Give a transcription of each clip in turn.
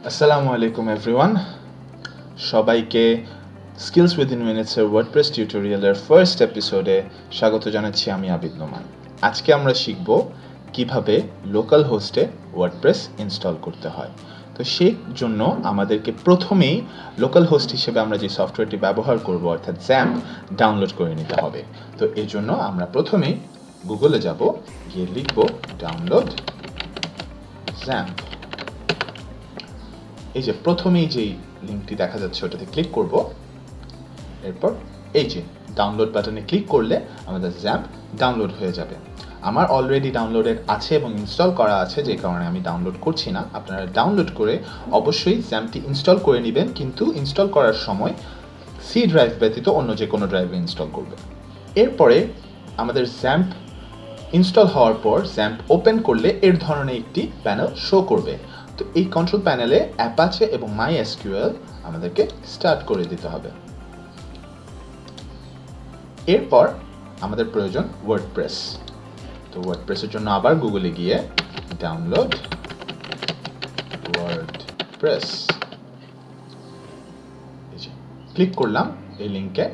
আসসালামু আলাইকুম এভরিওয়ান, সবাইকে স্কিলস উইদিন মিনিটসের ওয়ার্ডপ্রেস টিউটোরিয়ালের ফার্স্ট এপিসোডে স্বাগত জানাচ্ছি। আমি আবিদ নোমান। আজকে আমরা শিখব কিভাবে লোকাল হোস্টে ওয়ার্ডপ্রেস ইনস্টল করতে হয়। তো সেই জন্য আমাদেরকে প্রথমেই লোকাল হোস্ট হিসেবে আমরা যে সফটওয়্যারটি ব্যবহার করব অর্থাৎ জ্যাম্প ডাউনলোড করে নিতে হবে। তো এর জন্য আমরা প্রথমেই গুগলে যাব, গিয়ে লিখব ডাউনলোড জ্যাম্প। এই যে প্রথমেই যেই লিঙ্কটি দেখা যাচ্ছে ওটাতে ক্লিক করব। এরপর এই যে ডাউনলোড বাটনে ক্লিক করলে আমাদের জ্যাম্প ডাউনলোড হয়ে যাবে। আমার অলরেডি ডাউনলোডেড আছে এবং ইনস্টল করা আছে, যে কারণে আমি ডাউনলোড করছি না। আপনারা ডাউনলোড করে অবশ্যই জ্যাম্পটি ইনস্টল করে নেবেন, কিন্তু ইনস্টল করার সময় সি ড্রাইভ ব্যতীত অন্য যে কোনো ড্রাইভে ইনস্টল করবেন। এরপরে আমাদের জ্যাম্প ইনস্টল হওয়ার পর জ্যাম্প ওপেন করলে এর ধরনের একটি প্যানেল শো করবে। তো এই কন্ট্রোল প্যানেলে অ্যাপাচে এবং মাইএসকিউএল আমাদেরকে স্টার্ট করে দিতে হবে। এরপর আমাদের প্রয়োজন ওয়ার্ডপ্রেস। তো ওয়ার্ডপ্রেসের জন্য আবার গুগলে গিয়ে ডাউনলোড ওয়ার্ডপ্রেস ক্লিক করলাম। এই লিঙ্কে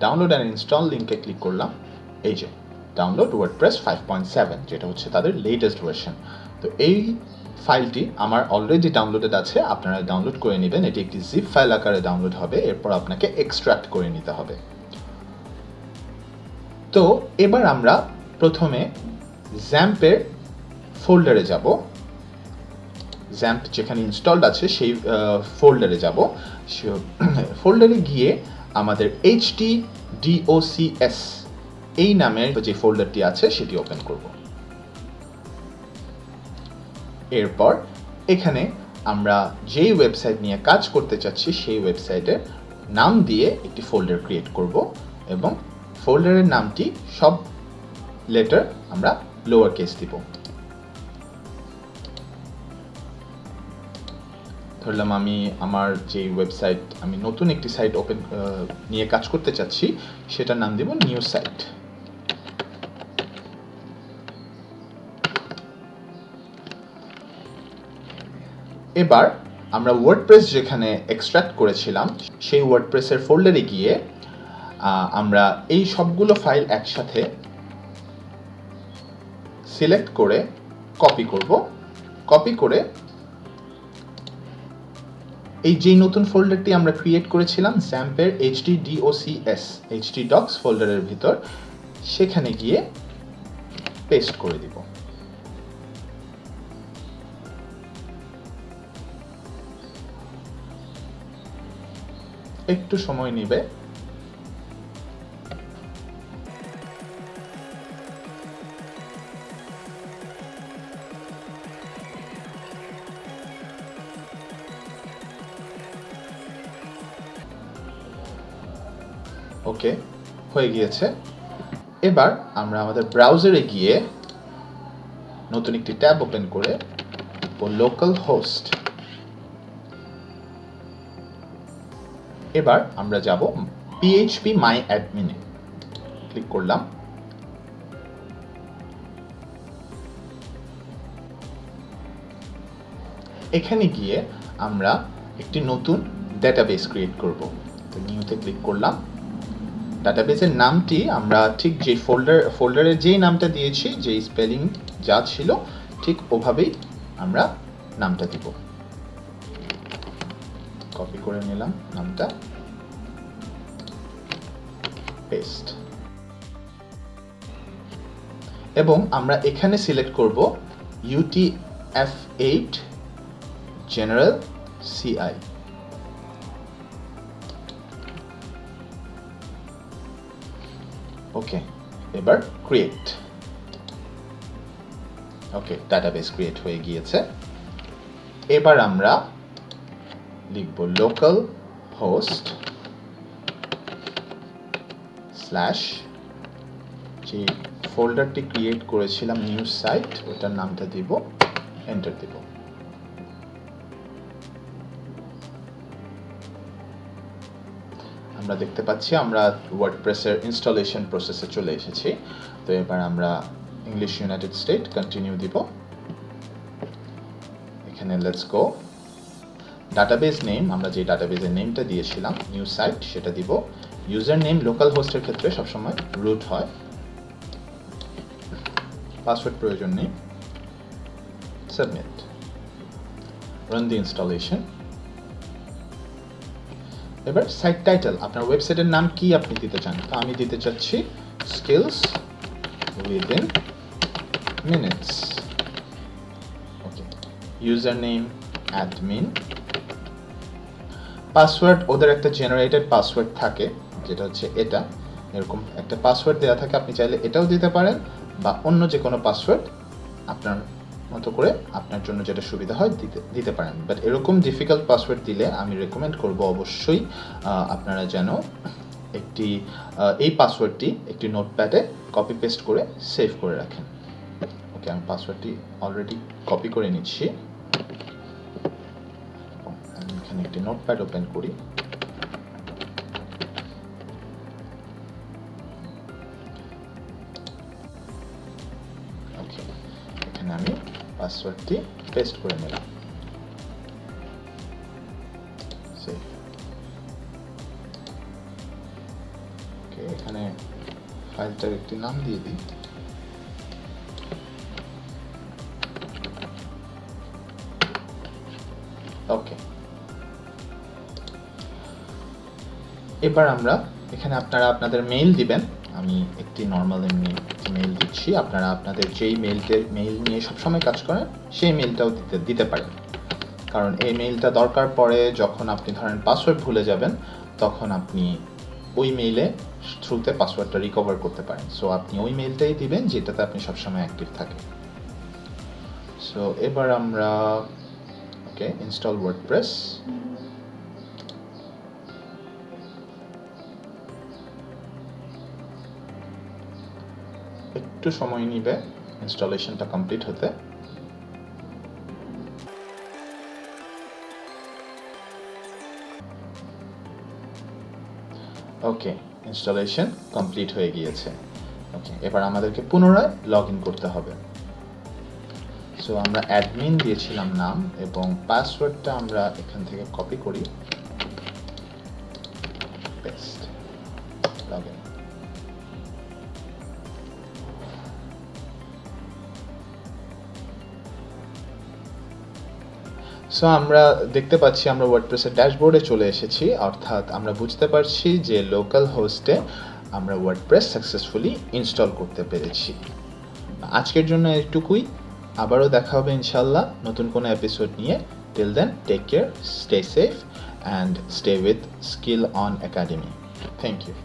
ডাউনলোড অ্যান্ড ইনস্টল লিঙ্কে ক্লিক করলাম। এই যে ডাউনলোড ওয়ার্ডপ্রেস 5.7, যেটা হচ্ছে তাদের লেটেস্ট ভার্সন। তো এই ফাইলটি আমার অলরেডি ডাউনলোডেড আছে, আপনারা ডাউনলোড করে নেবেন। এটি একটি জিপ ফাইল আকারে ডাউনলোড হবে, এরপর আপনাকে এক্সট্রাক্ট করে নিতে হবে। তো এবার আমরা প্রথমে জ্যাম্পের ফোল্ডারে যাব। জ্যাম্প যেখানে ইনস্টলড আছে সেই ফোল্ডারে যাব। ফোল্ডারে গিয়ে আমাদের htdocs এই নামের যে ফোল্ডারটি আছে সেটি ওপেন করব। এরপর এখানে আমরা যেই ওয়েবসাইট নিয়ে কাজ করতে চাচ্ছি সেই ওয়েবসাইটের নাম দিয়ে একটি ফোল্ডার ক্রিয়েট করব, এবং ফোল্ডারের নামটি সব লেটার আমরা লোয়ার কেস দিব। ধরলাম আমি আমার যে ওয়েবসাইট, আমি নতুন একটি সাইট ওপেন নিয়ে কাজ করতে চাচ্ছি, সেটার নাম দিব নিউ সাইট। এবার আমরা ওয়ার্ডপ্রেস যেখানে এক্সট্রাক্ট করেছিলাম সেই ওয়ার্ডপ্রেসের ফোল্ডারে গিয়ে আমরা এই সবগুলো ফাইল একসাথে সিলেক্ট করে কপি করব। কপি করে এই যে নতুন ফোল্ডারটি আমরা ক্রিয়েট করেছিলাম জ্যাম্পের htdocs ফোল্ডারের ভিতর, সেখানে গিয়ে পেস্ট করে দিব। একটু সময় নেবে। ওকে, হয়ে গিয়েছে। এবার আমরা আমাদের ব্রাউজারে গিয়ে নতুন একটি ট্যাব ওপেন করে লোকাল হোস্ট। এবার আমরা যাব PHP মাই অ্যাডমিনে ক্লিক করলাম। এখানে গিয়ে আমরা একটি নতুন ডেটাবেস ক্রিয়েট করব। তো নিউতে ক্লিক করলাম। ডাটাবেসের নামটি আমরা ঠিক যে ফোল্ডারের যেই নামটা দিয়েছি, যেই স্পেলিং যা ছিল ঠিক ওভাবেই আমরা নামটা দিব। কপি করে নিলাম নামটা, পেস্ট। এবং আমরা এখানে সিলেক্ট করব UTF-8 জেনারেল CI। ওকে, এবার ক্রিয়েট। ওকে, ডাটাবেস ক্রিয়েট হয়ে গিয়েছে। এবার আমরা লিখব লোকাল হোস্ট স্ল্যাশ যে ফোল্ডারটি ক্রিয়েট করেছিলাম নিউ সাইট, ওটার নামটা দিব, এন্টার দিব। আমরা দেখতে পাচ্ছি আমরা ওয়ার্ডপ্রেসের ইনস্টলেশন প্রসেসে চলে এসেছি। তো এবার আমরা ইংলিশ ইউনাইটেড স্টেট কন্টিনিউ দিব। এখানে লেটস গো ডাটাবেস নেম, আমরা যে ডাটাবেসের নেমটা দিয়েছিলাম নিউ সাইট সেটা দিব। ইউজার নেম লোকাল হোস্টের ক্ষেত্রে সবসময় রুট হয়, পাসওয়ার্ড প্রয়োজন নেই। সাবমিট, রান দি ইনস্টলেশন। এবার সাইট টাইটেল, আপনার ওয়েবসাইটের নাম কি আপনি দিতে চান, তো আমি দিতে চাচ্ছি স্কিলস উইদিন মিনিটস। ওকে, ইউজার নেম অ্যাডমিন। পাসওয়ার্ড, ওদের একটা জেনারেটেড পাসওয়ার্ড থাকে যেটা হচ্ছে এটা, এরকম একটা পাসওয়ার্ড দেওয়া থাকে, আপনি চাইলে এটাও দিতে পারেন বা অন্য যে কোনো পাসওয়ার্ড আপনার মতো করে আপনার জন্য যেটা সুবিধা হয় দিতে পারেন। বাট এরকম ডিফিকাল্ট পাসওয়ার্ড দিলে আমি রেকমেন্ড করব অবশ্যই আপনারা যেন এই পাসওয়ার্ডটি একটি নোটপ্যাডে কপি পেস্ট করে সেভ করে রাখেন। ওকে, আমি পাসওয়ার্ডটি অলরেডি কপি করে নিচ্ছি। আমি এখানে একটি নোটপ্যাড ওপেন করি। ওকে, এখানে আমি পাসওয়ার্ডটি পেস্ট করে নিলাম। ওকে, এখানে ফাইলটার একটি নাম দিয়ে দিই। ওকে, এবার আমরা এখানে আপনারা আপনাদের মেইল দিবেন। আমি একটি নর্মাল এমনি মেইল দিচ্ছি, আপনারা আপনাদের যেই মেইল নিয়ে সবসময় কাজ করেন সেই মেইলটাও দিতে পারেন, কারণ এই মেইলটা দরকার পড়ে যখন আপনি ধরেন পাসওয়ার্ড ভুলে যাবেন, তখন আপনি ওই মেইলে থ্রুতে পাসওয়ার্ডটা রিকভার করতে পারেন। সো আপনি ওই মেইলটাই দিবেন যেটাতে আপনি সবসময় অ্যাক্টিভ থাকেন। সো এবার আমরা ওকে ইনস্টল ওয়ার্ডপ্রেস। একটু সময় নিবে ইনস্টলেশনটা কমপ্লিট হতে। ওকে, ইনস্টলেশন কমপ্লিট হয়ে গিয়েছে। ওকে, এবার আমাদেরকে পুনরায় লগ ইন করতে হবে। সো আমরা অ্যাডমিন দিয়েছিলাম নাম এবং পাসওয়ার্ডটা আমরা এখান থেকে কপি করি, পেস্ট, লগ ইন। সো আমরা দেখতে পাচ্ছি আমরা ওয়ার্ডপ্রেসের ড্যাশবোর্ডে চলে এসেছি, অর্থাৎ আমরা বুঝতে পারছি যে লোকাল হোস্টে আমরা ওয়ার্ডপ্রেস সাকসেসফুলি ইনস্টল করতে পেরেছি। আজকের জন্য এটুকুই, আবারও দেখা হবে ইনশাল্লাহ নতুন কোনো এপিসোড নিয়ে। Till then, take care, stay safe and stay with skill on academy. Thank you.